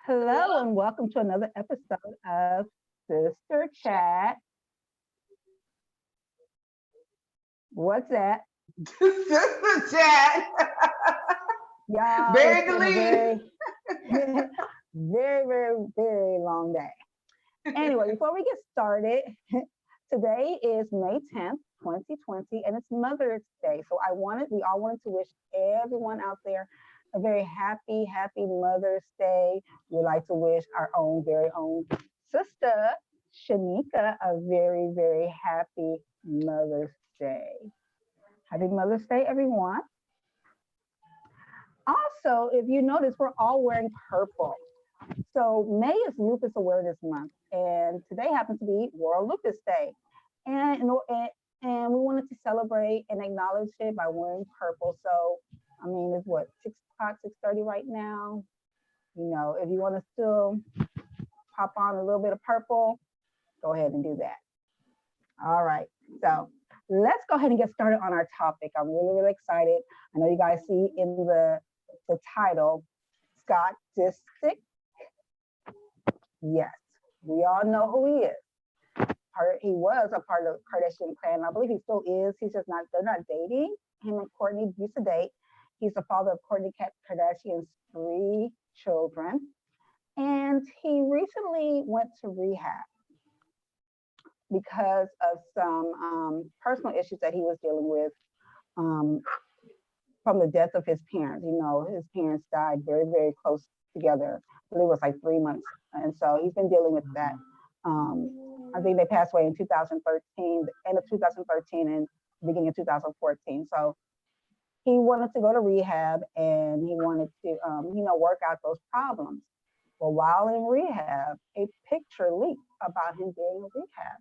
Hello and welcome to another episode of Sister Chat. What's that? Sister Chat. Y'all, it's Bury the been a lead. very long day. Anyway, before we get started, today is May 10th, 2020, and it's Mother's Day. So we all wanted to wish everyone out there a very happy Mother's Day. We'd like to wish our very own sister, Shanika, a very happy Mother's Day. Happy Mother's Day, everyone. Also, if you notice, we're all wearing purple. So May is Lupus Awareness Month, and today happens to be World Lupus Day. And we wanted to celebrate and acknowledge it by wearing purple. So, I mean, it's what, 6 o'clock, 6:30 right now. You know, if you want to still pop on a little bit of purple, go ahead and do that. All right, so let's go ahead and get started on our topic. I'm really excited. I know you guys see in the title, Scott Disick. Yes, we all know who he is. He was a part of the Kardashian clan. I believe he still is. He's just not, they're not dating. Him and Kourtney used to date. He's the father of Kourtney Kardashian's 3 children. And he recently went to rehab because of some personal issues that he was dealing with from the death of his parents. You know, his parents died very close together. I believe it was like 3 months. And so he's been dealing with that. I think they passed away in 2013, end of 2013 and beginning of 2014. So he wanted to go to rehab and he wanted to, work out those problems. Well, while in rehab, a picture leaked about him being in rehab.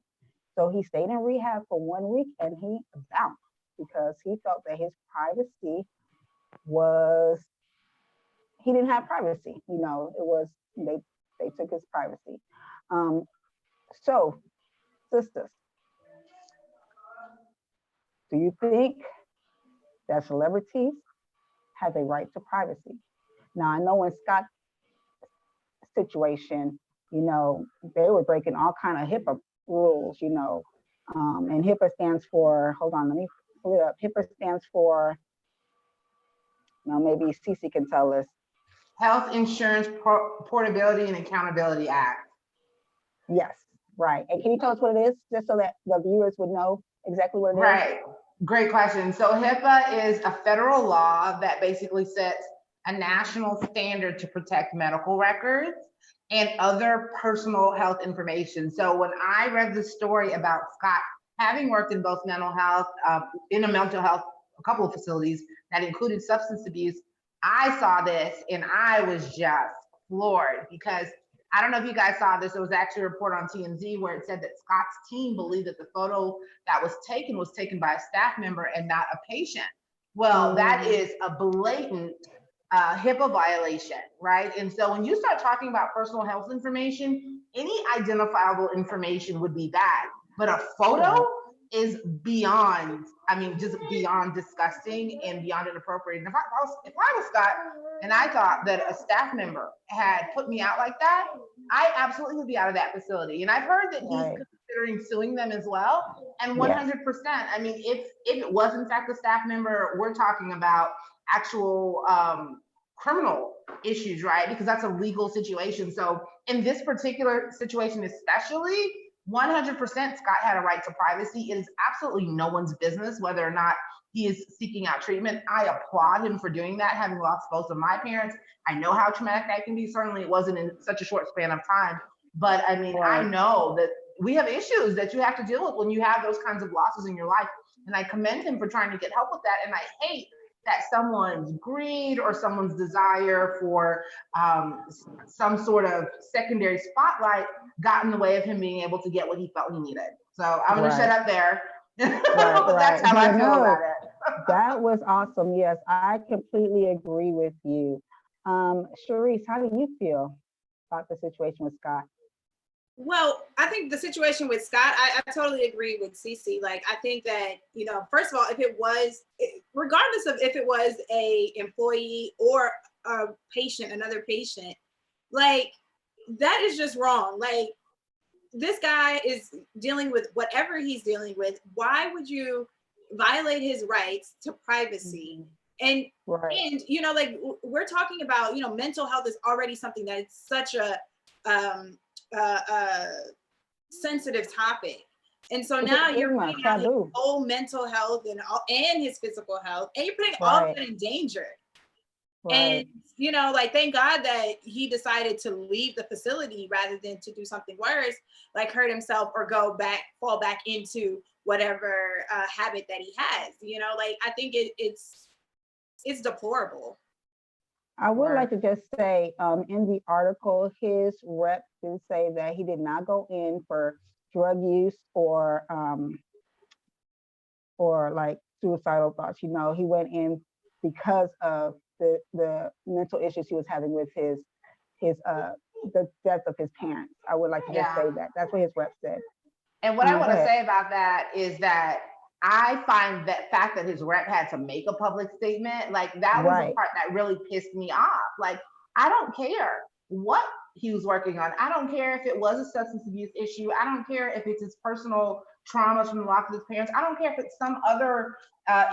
So he stayed in rehab for 1 week and he bounced because he felt that his privacy he didn't have privacy. You know, it was, they took his privacy. So, sisters, do you think that celebrities have a right to privacy? Now, I know in Scott's situation, they were breaking all kind of HIPAA rules, and HIPAA stands for, hold on, let me pull it up. HIPAA stands for, maybe Cece can tell us. Health Insurance Portability and Accountability Act. Yes, right. And can you tell us what it is, just so that the viewers would know exactly what it is? Right. Great question. So HIPAA is a federal law that basically sets a national standard to protect medical records and other personal health information. So when I read the story about Scott having worked in both mental health, in a mental health, a couple of facilities that included substance abuse, I saw this and I was just floored because I don't know if you guys saw this. It was actually a report on TMZ where it said that Scott's team believed that the photo that was taken by a staff member and not a patient. Well, that is a blatant HIPAA violation, right? And so when you start talking about personal health information, any identifiable information would be bad, but a photo is beyond, just beyond disgusting and beyond inappropriate. And if I was Scott and I thought that a staff member had put me out like that, I absolutely would be out of that facility. And I've heard that he's considering suing them as well. And 100%, if it was in fact a staff member, we're talking about actual criminal issues, right? Because that's a legal situation. So in this particular situation, especially, 100% Scott had a right to privacy. It is absolutely no one's business whether or not he is seeking out treatment. I applaud him for doing that, having lost both of my parents. I know how traumatic that can be. Certainly it wasn't in such a short span of time, but I know that we have issues that you have to deal with when you have those kinds of losses in your life. And I commend him for trying to get help with that. And I hate that someone's greed or someone's desire for some sort of secondary spotlight got in the way of him being able to get what he felt he needed. So I'm going to shut up there. That's how I feel about it. That was awesome. Yes, I completely agree with you. Sharice, how do you feel about the situation with Scott? Well, I think the situation with Scott, I totally agree with Cece. Like, I think that, first of all, regardless of if it was a employee or a patient, another patient, Like, that is just wrong. Like, this guy is dealing with whatever he's dealing with. Why would you violate his rights to privacy? And and you know, like, we're talking about, you know, mental health is already something that is such a sensitive topic. And so now you're putting out his whole mental health and his physical health, and you're putting all of it in danger. And, you know, like, thank God that he decided to leave the facility rather than to do something worse, like hurt himself or fall back into whatever habit that he has. You know, like, I think it's deplorable. I would like to just say, in the article, his rep did say that he did not go in for drug use or like suicidal thoughts. You know, he went in because of the mental issues he was having with the death of his parents. I would like to just say that. That's what his rep said. And what I want to say about that is that I find that fact that his rep had to make a public statement, like, that was the part that really pissed me off. Like, I don't care what he was working on. I don't care if it was a substance abuse issue. I don't care if it's his personal traumas from the loss of his parents. I don't care if it's some other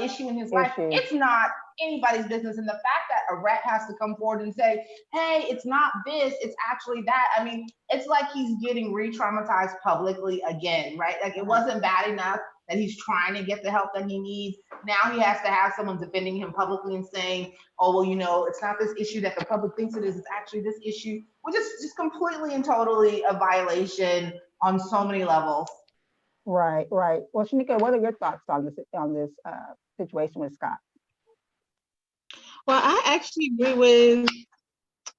issue in his life. It's not anybody's business. And the fact that a rep has to come forward and say, hey, it's not this, it's actually that. I mean, it's like he's getting re-traumatized publicly again, right? Like, it wasn't bad enough that he's trying to get the help that he needs. Now he has to have someone defending him publicly and saying, oh, well, you know, it's not this issue that the public thinks it is, it's actually this issue, which is just completely and totally a violation on so many levels. Right. Well, Shanika, what are your thoughts on this situation with Scott? Well, I actually agree with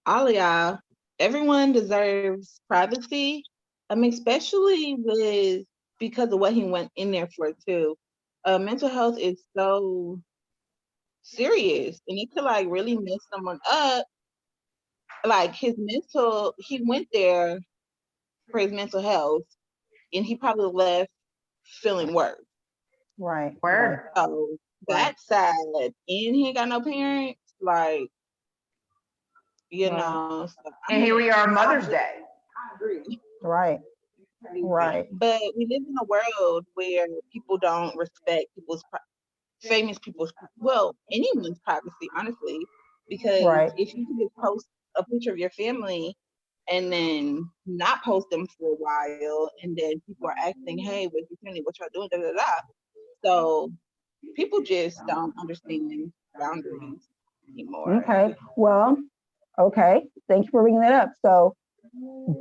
all of y'all. Everyone deserves privacy. Especially because of what he went in there for too. Mental health is so serious, and it could, like, really mess someone up. Like, he went there for his mental health, and he probably left feeling worse. Right. So that's sad. And he ain't got no parents, like, you know. So, and here we are, Mother's Day. I agree. Right. But we live in a world where people don't respect famous people's, well, anyone's privacy, honestly. Because if you can just post a picture of your family and then not post them for a while, and then people are asking, hey, where's your family? What y'all doing? Da, da, da. So people just don't understand boundaries anymore. Okay. Well, thank you for bringing that up. So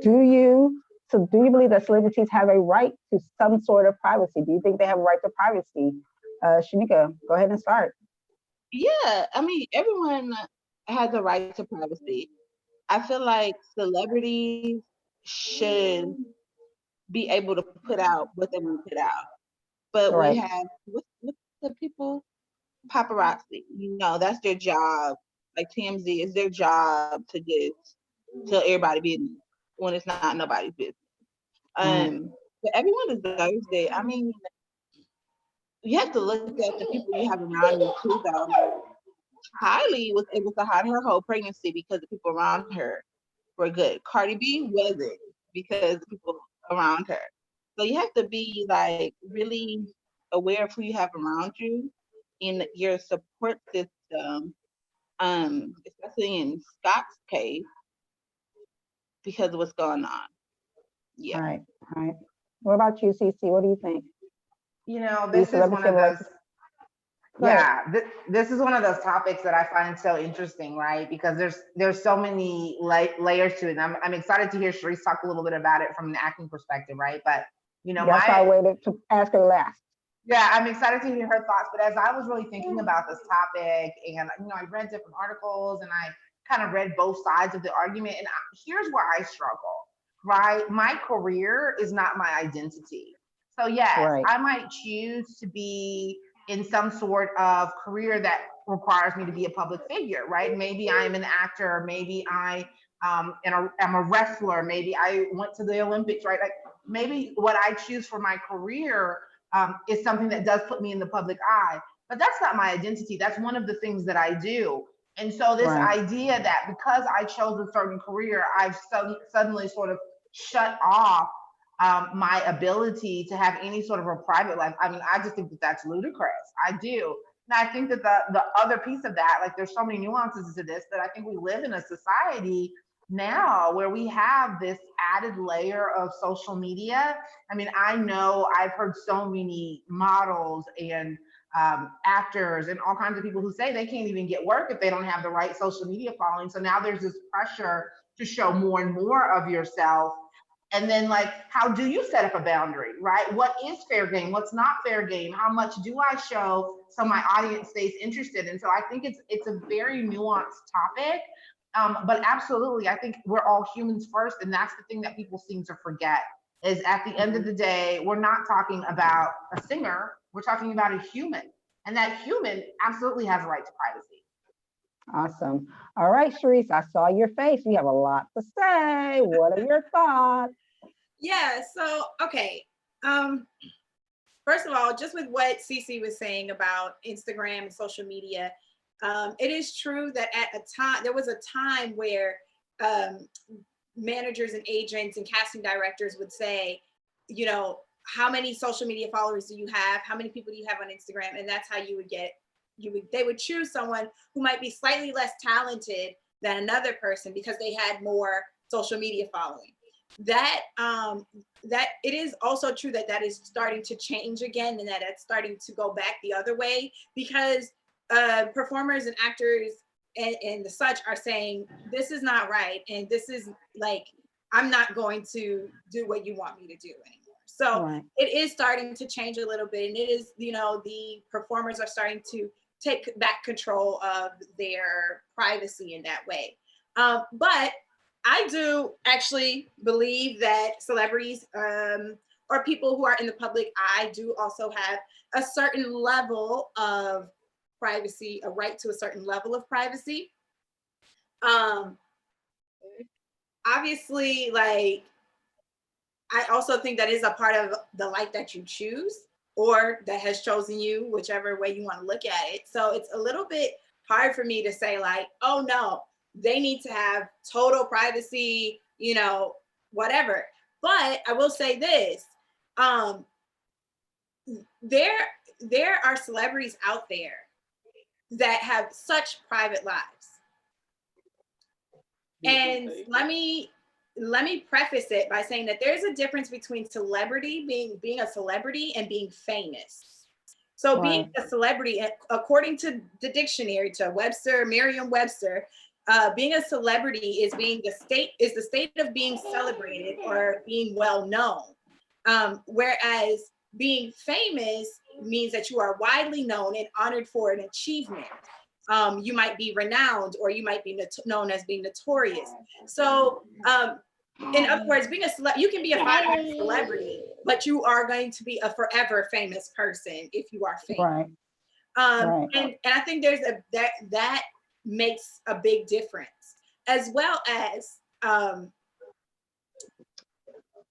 do you believe that celebrities have a right to some sort of privacy? Do you think they have a right to privacy? Shanika, go ahead and start. Yeah, I mean, everyone has a right to privacy. I feel like celebrities should be able to put out what they want to put out. But we have, what's the people? Paparazzi. You know, that's their job. Like TMZ, it's their job to just tell everybody business when it's not nobody's business. But everyone deserves it. I mean, you have to look at the people you have around you too, though. Kylie was able to hide her whole pregnancy because the people around her were good. Cardi B wasn't because the people around her. So you have to be, like, really aware of who you have around you in your support system, especially in Scott's case, because of what's going on. Yeah. Right. What about you, CC? What do you think? You know, this is one of those. This is one of those topics that I find so interesting, right? Because there's so many layers to it. And I'm excited to hear Sharice talk a little bit about it from an acting perspective, right? But, you know, that's why I waited to ask her last. Yeah, I'm excited to hear her thoughts. But as I was really thinking about this topic, and, you know, I read different articles and I kind of read both sides of the argument. And here's where I struggle, right? My career is not my identity. So yes, I might choose to be in some sort of career that requires me to be a public figure, right? Maybe I'm an actor, maybe I'm a wrestler, maybe I went to the Olympics, right? Like, maybe what I choose for my career is something that does put me in the public eye, but that's not my identity. That's one of the things that I do. And so this Right. idea that because I chose a certain career, I've suddenly sort of shut off my ability to have any sort of a private life. I mean, I just think that that's ludicrous. I do. And I think that the other piece of that, like there's so many nuances to this, that I think we live in a society now where we have this added layer of social media. I mean, I know I've heard so many models and actors and all kinds of people who say they can't even get work if they don't have the right social media following. So now there's this pressure to show more and more of yourself. And then, like, how do you set up a boundary, right? What is fair game? What's not fair game? How much do I show so my audience stays interested? And so I think it's a very nuanced topic. But absolutely, I think we're all humans first, and that's the thing that people seem to forget. Is at the end of the day, we're not talking about a singer, we're talking about a human. And that human absolutely has a right to privacy. Awesome. All right, Sharice, I saw your face. You have a lot to say. What are your thoughts? Yeah, so, okay. First of all, just with what Cece was saying about Instagram and social media, it is true that there was a time where managers and agents and casting directors would say, you know, how many social media followers do you have? How many people do you have on Instagram? And that's how you would get, they would choose someone who might be slightly less talented than another person because they had more social media following. That it is also true that is starting to change again, and that's starting to go back the other way, because performers and actors and the such are saying, this is not right, and this is like, I'm not going to do what you want me to do anymore. So right. It is starting to change a little bit, and it is, you know, the performers are starting to take back control of their privacy in that way. But I do actually believe that celebrities or people who are in the public eye do also have a certain level of privacy, a right to a certain level of privacy. Obviously, like, I also think that is a part of the life that you choose or that has chosen you, whichever way you want to look at it. So it's a little bit hard for me to say like, oh no, they need to have total privacy, you know, whatever. But I will say this, there are celebrities out there that have such private lives. And let me preface it by saying that there's a difference between celebrity, being a celebrity, and being famous. So being a celebrity, according to the dictionary, to Merriam-Webster, being a celebrity is the state of being celebrated or being well known. Whereas being famous means that you are widely known and honored for an achievement. You might be renowned, or you might be known as being notorious. So in other words, being you can be a 5-year celebrity, but you are going to be a forever famous person if you are famous. Right. And I think there's that makes a big difference, as well as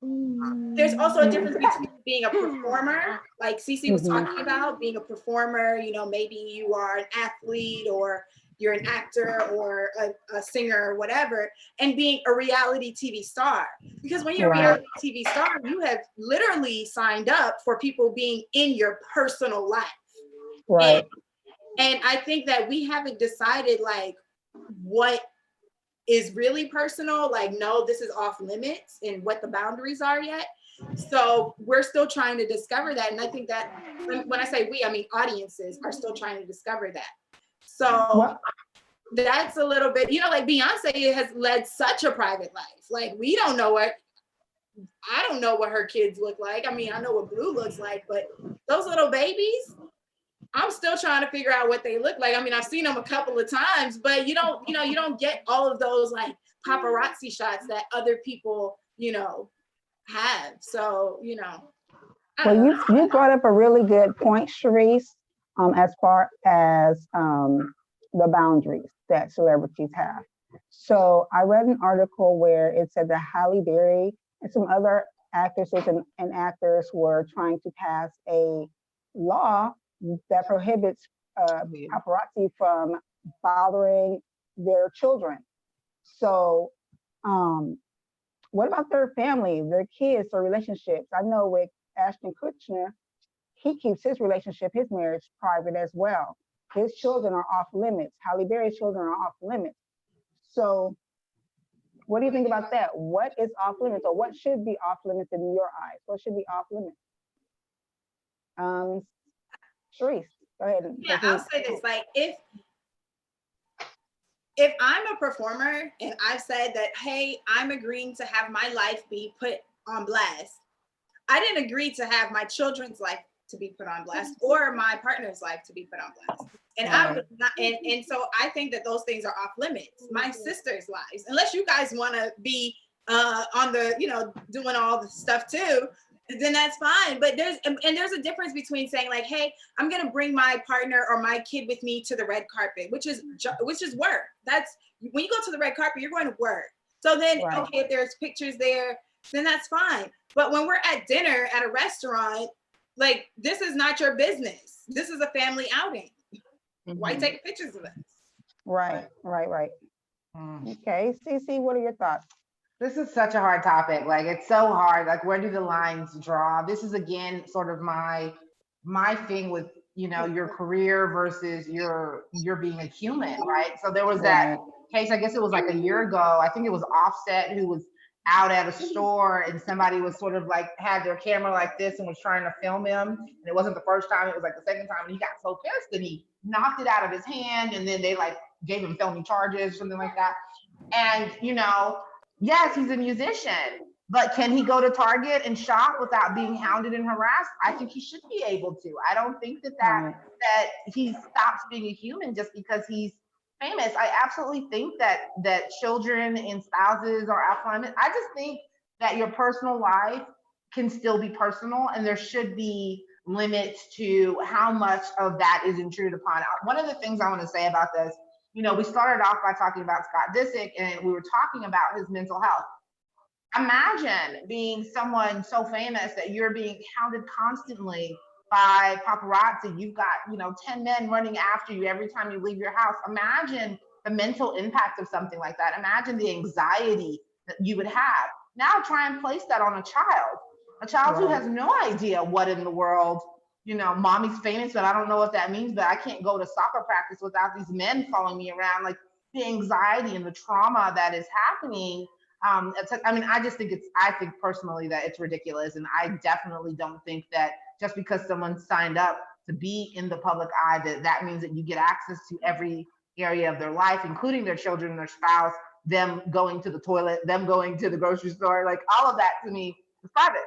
there's also a difference between being a performer, like Cece was talking about, being a performer, you know, maybe you are an athlete or you're an actor or a singer or whatever, and being a reality TV star. Because when you're a reality TV star, you have literally signed up for people being in your personal life. Right. And I think that we haven't decided like what is really personal, like, no, this is off limits, and what the boundaries are yet. So we're still trying to discover that. And I think that when I say we, I mean audiences are still trying to discover that. So that's a little bit, you know, like Beyonce has led such a private life. Like I don't know what her kids look like. I mean, I know what Blue looks like, but those little babies, I'm still trying to figure out what they look like. I mean, I've seen them a couple of times, but you don't get all of those like paparazzi shots that other people, you know, have. So, you know. Well, you brought up a really good point, Sharice, as far as the boundaries that celebrities have. So I read an article where it said that Halle Berry and some other actresses and actors were trying to pass a law that prohibits paparazzi from bothering their children. So what about their family, their kids, or relationships? I know with Ashton Kutcher, he keeps his relationship, his marriage private as well. His children are off limits. Halle Berry's children are off limits. So what do you think about that? What is off limits, or what should be off limits in your eyes? What should be off limits? Sharice, go ahead. Yeah, I'll say this. Like, if I'm a performer and I've said that, hey, I'm agreeing to have my life be put on blast, I didn't agree to have my children's life to be put on blast or my partner's life to be put on blast. And I would not, and so I think that those things are off limits. My sister's lives, unless you guys want to be on the, doing all the stuff too, then that's fine. But there's a difference between saying like, hey, I'm gonna bring my partner or my kid with me to the red carpet, which is work. That's when you go to the red carpet, you're going to work. So then, okay, if there's pictures there, then that's fine. But when we're at dinner at a restaurant, like, this is not your business. This is a family outing. Why take pictures of us? Right. Okay, Cece, what are your thoughts? This is such a hard topic. Like, it's so hard. Like, where do the lines draw? This is, again, sort of my thing with, your career versus your being a human, right? So there was that case, I guess it was like a year ago. I think it was Offset who was out at a store and somebody was sort of like had their camera like this and was trying to film him. And it wasn't the first time, it was like the second time. And he got so pissed and he knocked it out of his hand. And then they like gave him felony charges, something like that. And, yes, he's a musician, but can he go to Target and shop without being hounded and harassed? I think he should be able to. I don't think that he stops being a human just because he's famous. I absolutely think that children and spouses are off limits. I just think that your personal life can still be personal, and there should be limits to how much of that is intruded upon. One of the things I want to say about this, we started off by talking about Scott Disick, and we were talking about his mental health. Imagine being someone so famous that you're being hounded constantly by paparazzi. You've got, 10 men running after you every time you leave your house. Imagine the mental impact of something like that. Imagine the anxiety that you would have. Now try and place that on a child who has no idea what in the world, mommy's famous, but I don't know what that means, but I can't go to soccer practice without these men following me around. Like, the anxiety and the trauma that is happening. I just think I think personally that it's ridiculous. And I definitely don't think that just because someone signed up to be in the public eye, that means that you get access to every area of their life, including their children, their spouse, them going to the toilet, them going to the grocery store. Like, all of that to me is private.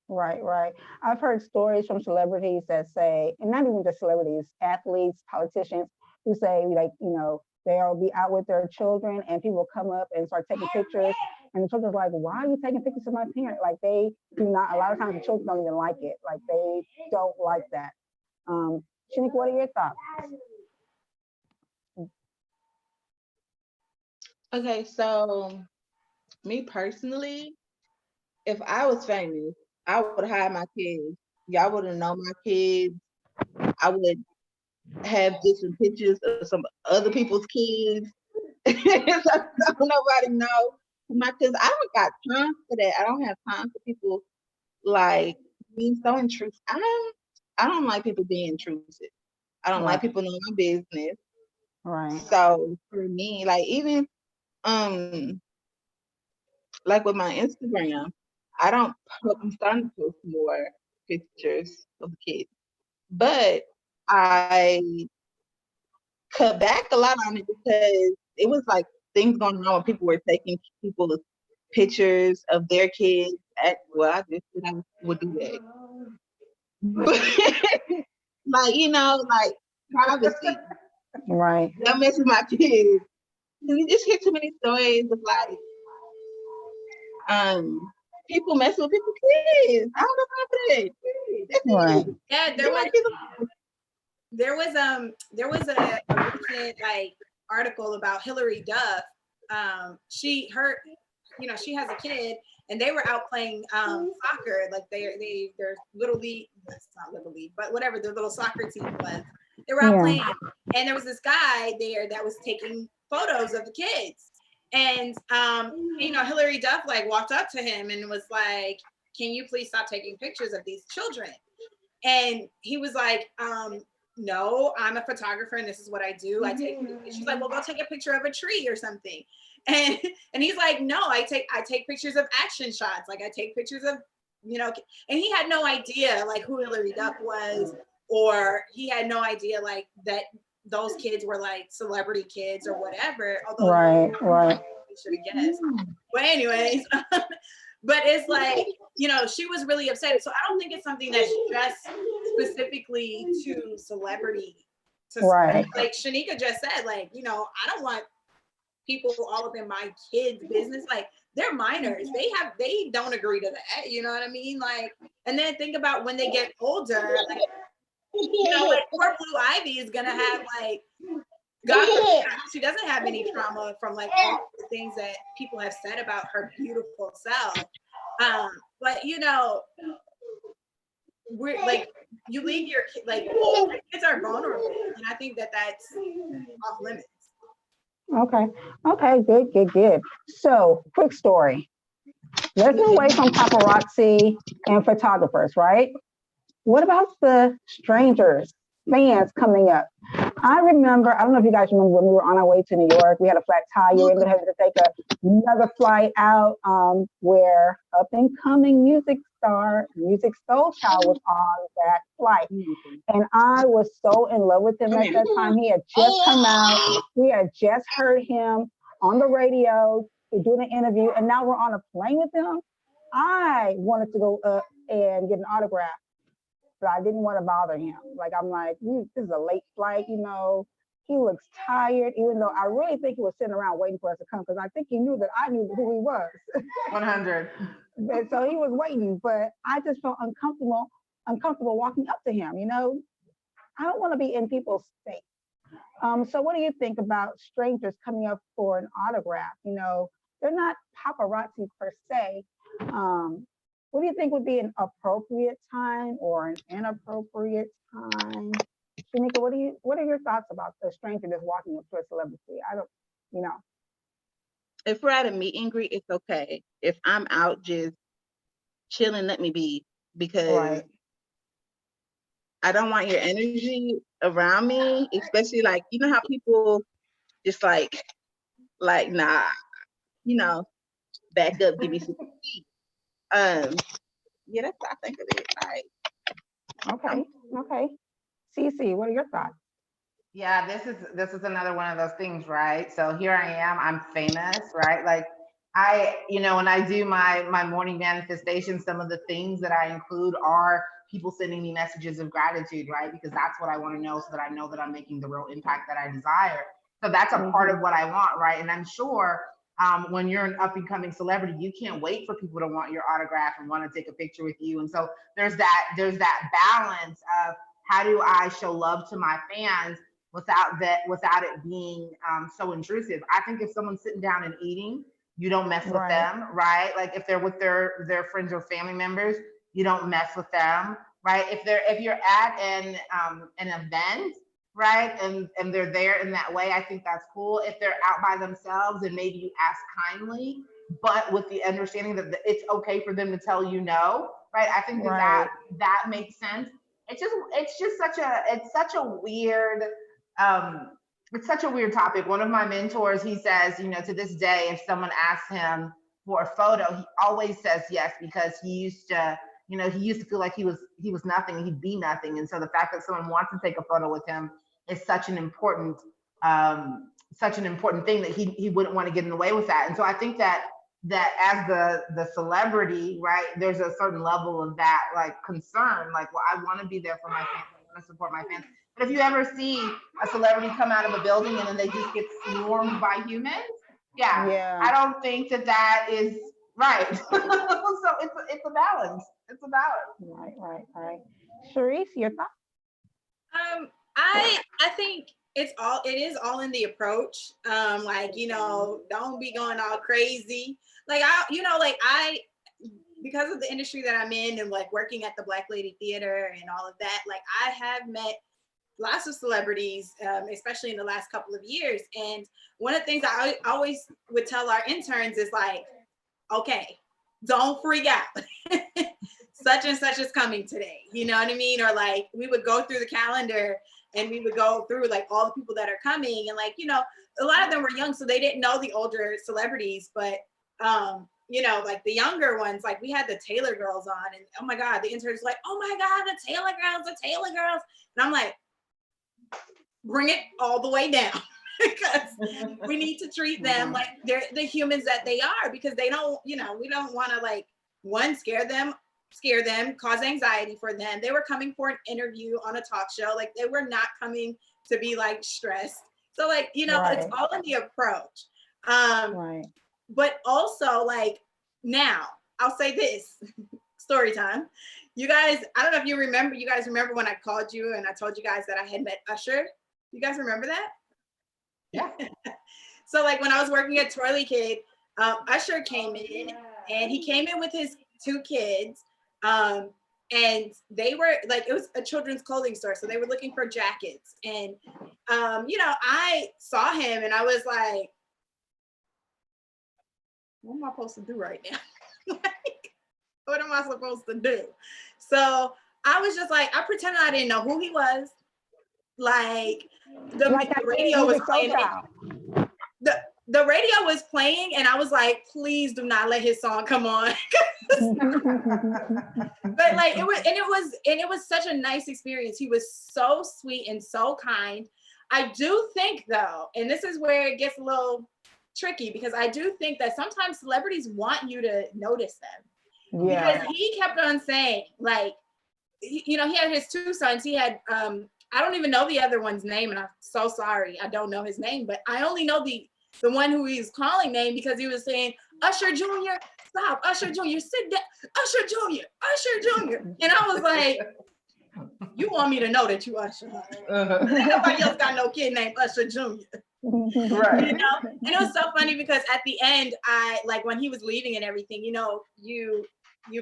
Right. I've heard stories from celebrities that say, and not even just celebrities, athletes, politicians, who say, like, they'll be out with their children and people come up and start taking pictures. And the children's like, why are you taking pictures of my parent? Like, they do not, a lot of times the children don't even like it. Like, they don't like that. Shanique, what are your thoughts? Okay, so me personally, if I was famous, I would hide my kids. Y'all wouldn't know my kids. I would have different pictures of some other people's kids. So nobody know. Because I don't got time for that. I don't have time for people like being so intrusive. I don't like people being intrusive. I don't like people knowing my business. Right. So for me, like, even like with my Instagram, I'm starting to post more pictures of the kids, but I cut back a lot on it because it was like things going on when people were taking people's pictures of their kids. I would do that. Like privacy. Right. Don't mess with my kids. You just hear too many stories of like people messing with people's kids. I don't know Right. Yeah, there was a recent like article about Hillary Duff. She has a kid and they were out playing soccer, like they're little league, that's not little league, but whatever their little soccer team was. They were out playing. And there was this guy there that was taking photos of the kids. And, you know, Hillary Duff like walked up to him and was like, can you please stop taking pictures of these children? And he was like, no, I'm a photographer and this is what I do. I take, she's like, well, go take a picture of a tree or something. And he's like, no, I take pictures of action shots. Like I take pictures of, you know, and he had no idea like who Hillary Duff was, or he had no idea like that those kids were like celebrity kids or whatever. Although right. He should have guessed. But anyways, but it's like, you know, she was really upset. So I don't think it's something that's just specifically to celebrity. Right. Like Shanika just said, like, you know, I don't want people all up in my kids' business. Like they're minors. They don't agree to that. You know what I mean? Like, and then think about when they get older, like, you know, like poor Blue Ivy is gonna have like, God forbid, she doesn't have any trauma from like all the things that people have said about her beautiful self. But you know, we're like, you leave your kid, like kids are vulnerable, and I think that that's off limits. Okay, good. So, quick story. Let's move away from paparazzi and photographers, right? What about the strangers, fans coming up? I remember, I don't know if you guys remember when we were on our way to New York, we had a flat tire and we had to take another flight out where up and coming music soul child was on that flight. And I was so in love with him at that time. He had just come out. We had just heard him on the radio doing an interview, and now we're on a plane with him. I wanted to go up and get an autograph, but I didn't want to bother him. Like, I'm like, this is a late flight, you know. He looks tired, even though I really think he was sitting around waiting for us to come, because I think he knew that I knew who he was. 100. And so he was waiting, but I just felt uncomfortable walking up to him, you know. I don't want to be in people's space. So what do you think about strangers coming up for an autograph? You know, they're not paparazzi per se. What do you think would be an appropriate time or an inappropriate time? Shanika, what are your thoughts about a stranger just walking up to a celebrity? I don't, you know. If we're at a meet and greet, it's okay. If I'm out just chilling, let me be, because I don't want your energy around me, especially like, you know how people just like, nah, you know, back up, give me some tea. Yeah, that's what I think of it. Like, okay. Cece, what are your thoughts? Yeah, this is another one of those things, right? So here I am, I'm famous, right? Like when I do my morning manifestation, some of the things that I include are people sending me messages of gratitude, right? Because that's what I want to know, so that I know that I'm making the real impact that I desire. So that's a part of what I want, right? And I'm sure when you're an up and coming celebrity, you can't wait for people to want your autograph and want to take a picture with you. And so there's that balance of, how do I show love to my fans without it being so intrusive? I think if someone's sitting down and eating, you don't mess with them, right? Like if they're with their friends or family members, you don't mess with them, right? If you're at an event, right, and they're there in that way, I think that's cool. If they're out by themselves, and maybe you ask kindly, but with the understanding that it's okay for them to tell you no, right? I think that makes sense. It's such a weird topic. One of my mentors, he says, to this day, if someone asks him for a photo, he always says yes, because he used to feel like he was nothing, he'd be nothing. And so the fact that someone wants to take a photo with him is such an important thing, that he wouldn't want to get in the way with that. And so I think that as the celebrity, right, there's a certain level of that, like, concern, like, well, I want to be there for my fans, I want to support my fans. But if you ever see a celebrity come out of a building and then they just get swarmed by humans, I don't think that is right. So it's a balance. It's a balance. Right. Sharice, your thoughts? I think it is all in the approach. Like, don't be going all crazy. Like, because of the industry that I'm in, and like working at the Black Lady Theater and all of that, like I have met lots of celebrities, especially in the last couple of years. And one of the things I always would tell our interns is like, okay, don't freak out. Such and such is coming today. You know what I mean? Or like we would go through the calendar and we would go through like all the people that are coming, and like, you know, a lot of them were young, so they didn't know the older celebrities, but you know, like the younger ones, like we had the Taylor girls on, and oh my God, the interns like, oh my God, the Taylor girls. And I'm like, bring it all the way down. Because we need to treat them like they're the humans that they are, because they don't, you know, we don't want to like, one, scare them, cause anxiety for them. They were coming for an interview on a talk show. Like they were not coming to be like stressed. So like, you know, it's all in the approach. But also like now, I'll say this, story time. You guys, I don't know if you guys remember when I called you and I told you guys that I had met Usher? You guys remember that? Yeah. So like when I was working at Twirly Kid, Usher came in, and he came in with his 2 kids. And they were like, it was a children's clothing store. So they were looking for jackets. And, you know, I saw him and I was like, what am I supposed to do right now? Like, what am I supposed to do? So I was just like, I pretended I didn't know who he was. Like the radio was playing. The radio was playing, and I was like, please do not let his song come on. But like it was such a nice experience. He was so sweet and so kind. I do think though, and this is where it gets a little tricky, because I do think that sometimes celebrities want you to notice them. Yeah. Because he kept on saying, like, you know, he had his 2 sons. He had I don't even know the other one's name, and I'm so sorry, I don't know his name, but I only know the one who he's calling name because he was saying, Usher Jr., stop, Usher Jr., sit down, Usher Jr., Usher Jr. And I was like, you want me to know that you Usher? Nobody else got no kid named Usher Jr. Right. You know? And it was so funny because at the end, like when he was leaving and everything, you know, you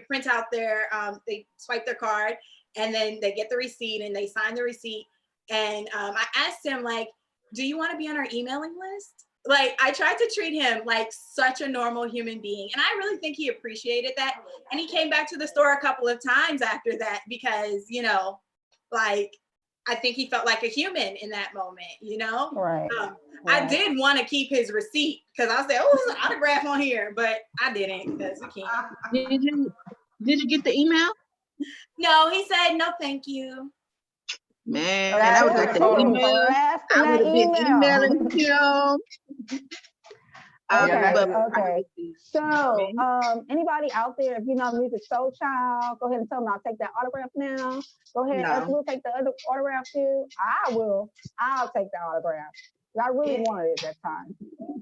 print out their, they swipe their card, and then they get the receipt and they sign the receipt. And I asked him, like, do you want to be on our emailing list? Like, I tried to treat him like such a normal human being. And I really think he appreciated that. And he came back to the store a couple of times after that because, you know, like, I think he felt like a human in that moment, you know? Right. I did want to keep his receipt because I said, oh, there's an autograph on here, but I didn't because we can't. Did you get the email? No, he said, no, thank you. Man, and I was like, the email. I would have been emailing him. Okay. So, anybody out there, if you know Music Soul Child, go ahead and tell them I'll take that autograph now. Go ahead, we'll take the other autograph too. I'll take the autograph. I really wanted it that time.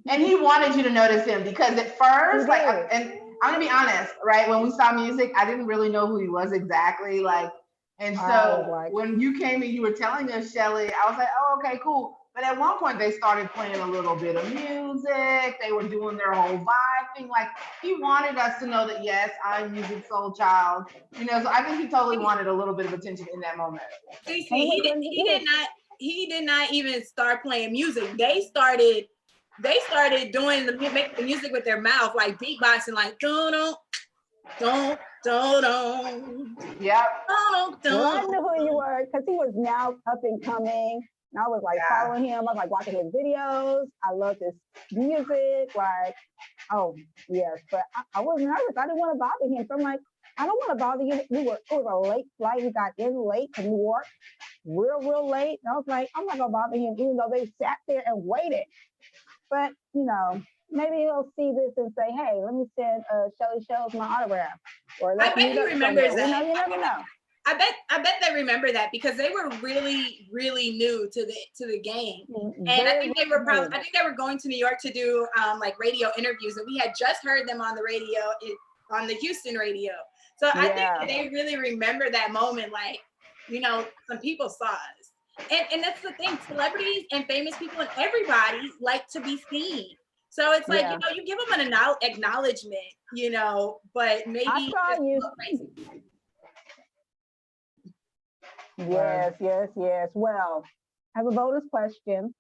And he wanted you to notice him because at first, like, and I'm gonna be honest, right? When we saw Music, I didn't really know who he was exactly, like. And so when you came and you were telling us, Shelly, I was like, oh, okay, cool. But at one point they started playing a little bit of music. They were doing their whole vibe thing. Like he wanted us to know that, yes, I'm Music Soul Child. You know, so I think he totally wanted a little bit of attention in that moment. See, he did not even start playing music. They started doing the music with their mouth, like beatboxing, like don't. Yep. Well, I knew who you were because he was now up and coming. And I was like following him. I was like watching his videos. I love his music. Like, oh yes, but I was nervous. I didn't want to bother him. So I'm like, I don't want to bother you. It was a late flight. We got in late to New York, real late. And I was like, I'm not gonna bother him, even though they sat there and waited. But you know, maybe he'll see this and say, hey, let me send Shelly Shells my autograph. Or I bet he remembers that. You never know. I bet they remember that because they were really, really new to the game. And I think they were going to New York to do like radio interviews, and we had just heard them on the radio, on the Houston radio. So I think they really remember that moment, like, you know, some people saw us. And that's the thing, celebrities and famous people and everybody like to be seen. So it's like, you know, you give them an acknowledgement, you know, but maybe I saw you. crazy. Yes, yes, yes. Well, I have a bonus question.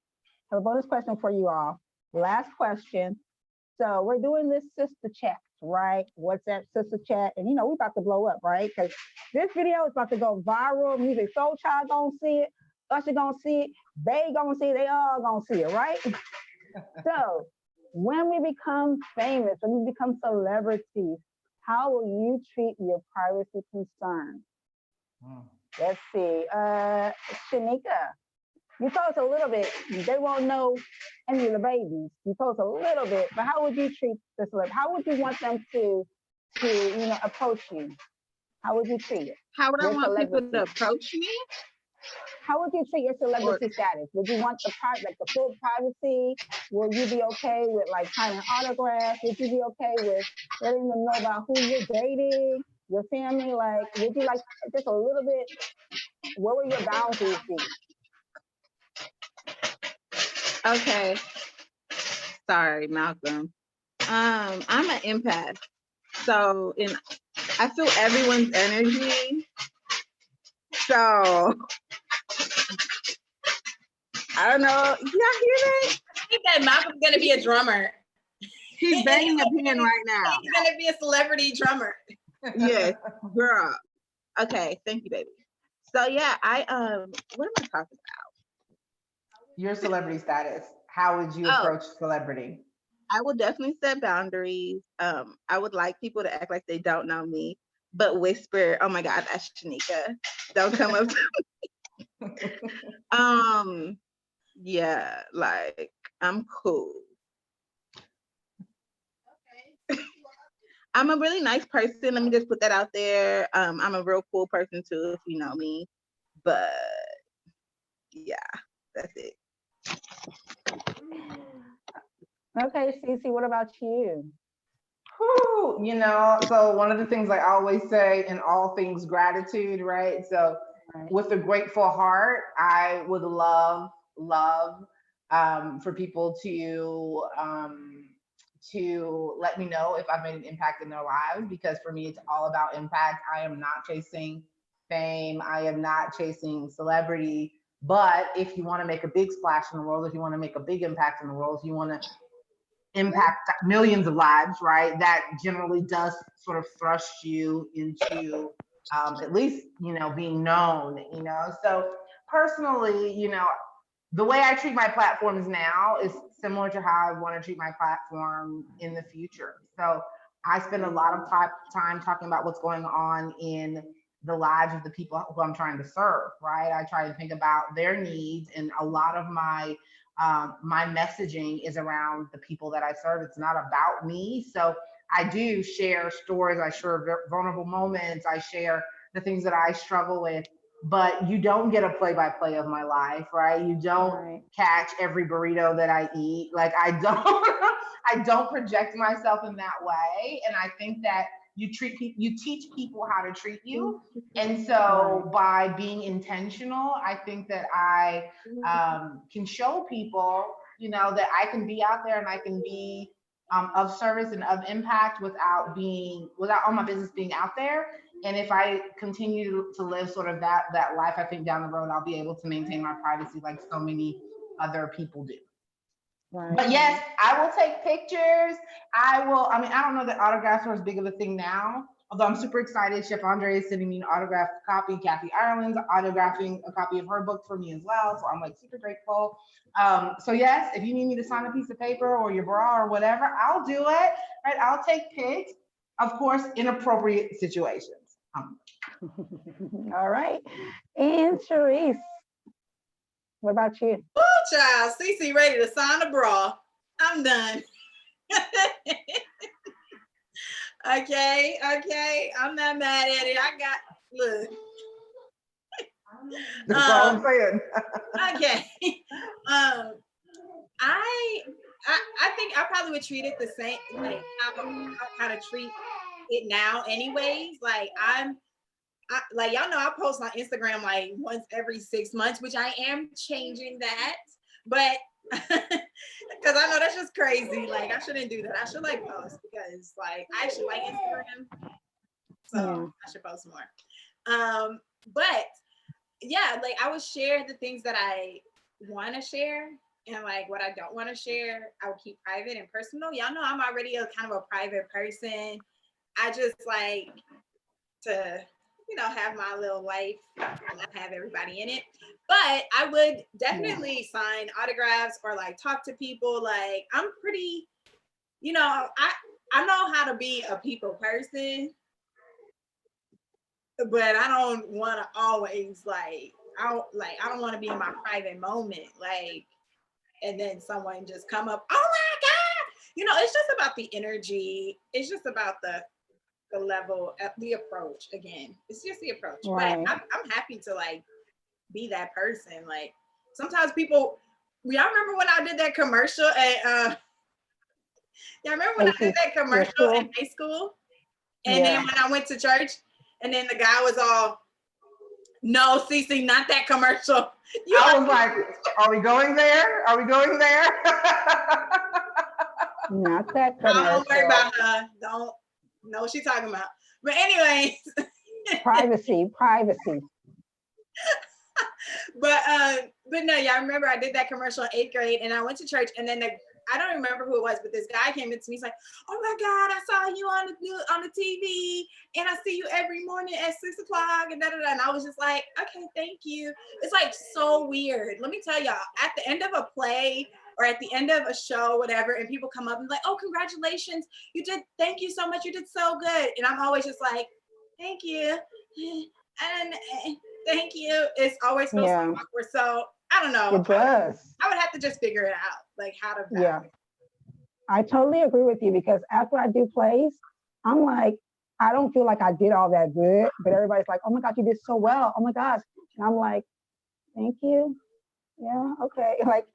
I have a bonus question for you all. Last question. So we're doing this sister chat, right? WhatsApp sister chat. And we're about to blow up, right? Because this video is about to go viral. Music Soul Child gonna see it. Usher gonna see it. They gonna see it. They all gonna see it, right? So when we become famous, when we become celebrities, how will you treat your privacy concerns? Let's see. Shanika, you told us a little bit. They won't know any of the babies. You told us a little bit, but how would you treat the celeb? How would you want them to approach you? How would you treat it? How would I want people to approach me? How would you treat your celebrity status? Would you want the full privacy? Will you be okay with like signing autographs? Would you be okay with letting them know about who you're dating, your family? Like, would you like just a little bit? What would your boundaries be? Okay. Sorry, Malcolm. I'm an empath. So I feel everyone's energy. So I don't know. Y'all hear that? I think that Malcolm's gonna be a drummer. He's banging a pen right now. He's gonna be a celebrity drummer. Yes, girl. Okay, thank you, baby. So yeah, what am I talking about? Your celebrity status. How would you approach celebrity? I would definitely set boundaries. I would like people to act like they don't know me, but whisper, "Oh my God, that's Shanika." Don't come up to me. Yeah, like I'm cool. Okay. I'm a really nice person. Let me just put that out there. I'm a real cool person too, if you know me. But yeah, that's it. Okay, Cece, what about you? So one of the things I always say in all things gratitude, right? So with a grateful heart, I would love for people to let me know if I've made an impact in their lives, because for me, it's all about impact. I am not chasing fame. I am not chasing celebrity. But if you want to make a big splash in the world, if you want to make a big impact in the world, if you want to impact millions of lives, right? That generally does sort of thrust you into at least, being known, So personally, the way I treat my platforms now is similar to how I want to treat my platform in the future. So I spend a lot of time talking about what's going on in the lives of the people who I'm trying to serve, right? I try to think about their needs, and a lot of my messaging is around the people that I serve. It's not about me. So I do share stories, I share vulnerable moments, I share the things that I struggle with, but you don't get a play-by-play of my life, right? You don't catch every burrito that I eat. Like I don't project myself in that way. And I think that you teach people how to treat you. And so by being intentional, I think that I can show people, that I can be out there and I can be of service and of impact without all my business being out there. And if I continue to live sort of that life, I think down the road, I'll be able to maintain my privacy like so many other people do. Right. But yes, I will take pictures. I don't know that autographs are as big of a thing now, although I'm super excited. Chef Andre is sending me an autographed copy. Kathy Ireland's autographing a copy of her book for me as well. So I'm like super grateful. So yes, if you need me to sign a piece of paper or your bra or whatever, I'll do it. Right? I'll take pics, of course, in appropriate situations. All right. And Sharice, what about you? Oh, child, Cece ready to sign a bra. I'm done. Okay. I'm not mad at it. Look. That's all I'm saying. Okay. I think I probably would treat it the same, like how I kind of treat it now anyways. Like like y'all know I post on Instagram like once every 6 months, which I am changing that, but because I know that's just crazy. Like I shouldn't do that. I should like post because like I actually like Instagram, so I should post more. But yeah, like I would share the things that I want to share, and like what I don't want to share, I would keep private and personal. Y'all know I'm already a kind of a private person. I just like to, have my little life and not have everybody in it. But I would definitely sign autographs or like talk to people. Like I'm pretty, I know how to be a people person, but I don't want to always I don't want to be in my private moment, and then someone just come up, oh my God, it's just about the energy. It's just about the level, the approach. Again, it's just the approach. Right. But I'm happy to be that person. Like sometimes people, y'all remember when I did that commercial at y'all remember when I did that commercial in high school? And then when I went to church, and then the guy was all, no, Cece, not that commercial. I was like, are we going there? Are we going there? Not that commercial. Don't worry about her. Don't know what she's talking about. But anyways. Privacy. But no, y'all remember I did that commercial in 8th grade, and I went to church, and then I don't remember who it was, but this guy came into me. He's like, oh my God, I saw you on the TV, and I see you every morning at 6 o'clock, and da-da-da. And I was just like, okay, thank you. It's like so weird. Let me tell y'all, at the end of a play or at the end of a show, whatever, and people come up and like, oh, congratulations. Thank you so much. You did so good. And I'm always just like, thank you. And thank you. It's always feels so awkward. So I don't know. It does. I would have to just figure it out, like how to balance. Yeah. I totally agree with you, because after I do plays, I'm like, I don't feel like I did all that good, but everybody's like, oh my God, you did so well. Oh my gosh. And I'm like, thank you. Yeah, okay. Like,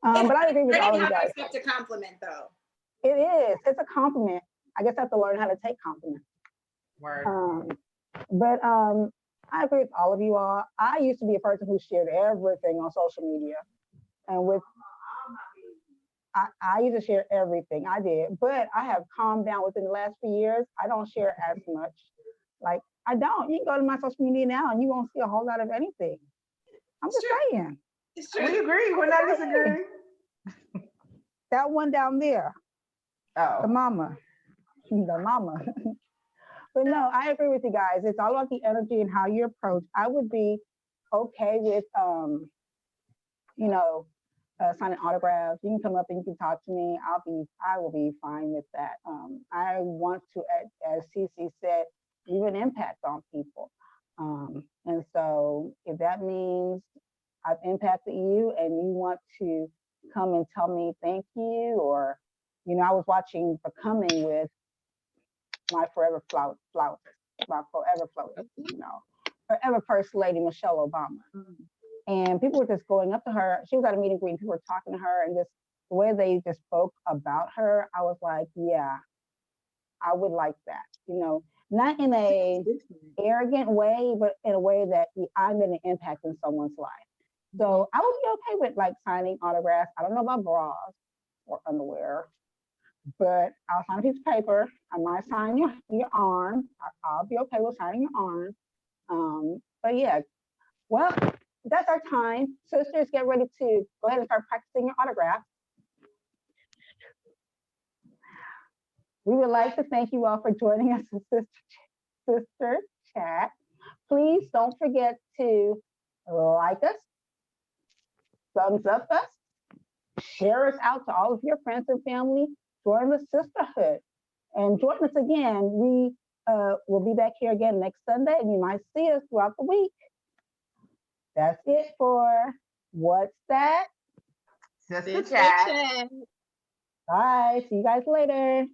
but I agree with all of you guys. It's a compliment though. It is. It's a compliment. I guess I have to learn how to take compliments. Word. But I agree with all of you all. I used to be a person who shared everything on social media. And I used to share everything. I did. But I have calmed down within the last few years. I don't share as much. Like, I don't. You can go to my social media now and you won't see a whole lot of anything. I'm just saying. It's true. We agree. We're not disagreeing. That one down there. Oh. The mama. But no, I agree with you guys. It's all about the energy and how you approach. I would be okay with, signing autographs. You can come up and you can talk to me. I will be fine with that. I want to, as Cece said, leave an impact on people. And so if that means I've impacted you and you want to come and tell me thank you, or, I was watching Becoming with my forever float, forever First Lady Michelle Obama. And people were just going up to her. She was at a meeting and people were talking to her, and just the way they just spoke about her, I was like, yeah, I would like that. Not in a arrogant way, but in a way that I'm in an impact in someone's life. So I would be okay with signing autographs. I don't know about bras or underwear, but I'll sign a piece of paper. I might sign your arm. I'll be okay with signing your arm. But yeah, well, that's our time. Sisters, get ready to go ahead and start practicing your autograph. We would like to thank you all for joining us in Sister Chat. Please don't forget to like us, thumbs up us, share us out to all of your friends and family. Join the sisterhood and join us again. We will be back here again next Sunday, and you might see us throughout the week. That's it for What's That? Sister Chat. Bye. See you guys later.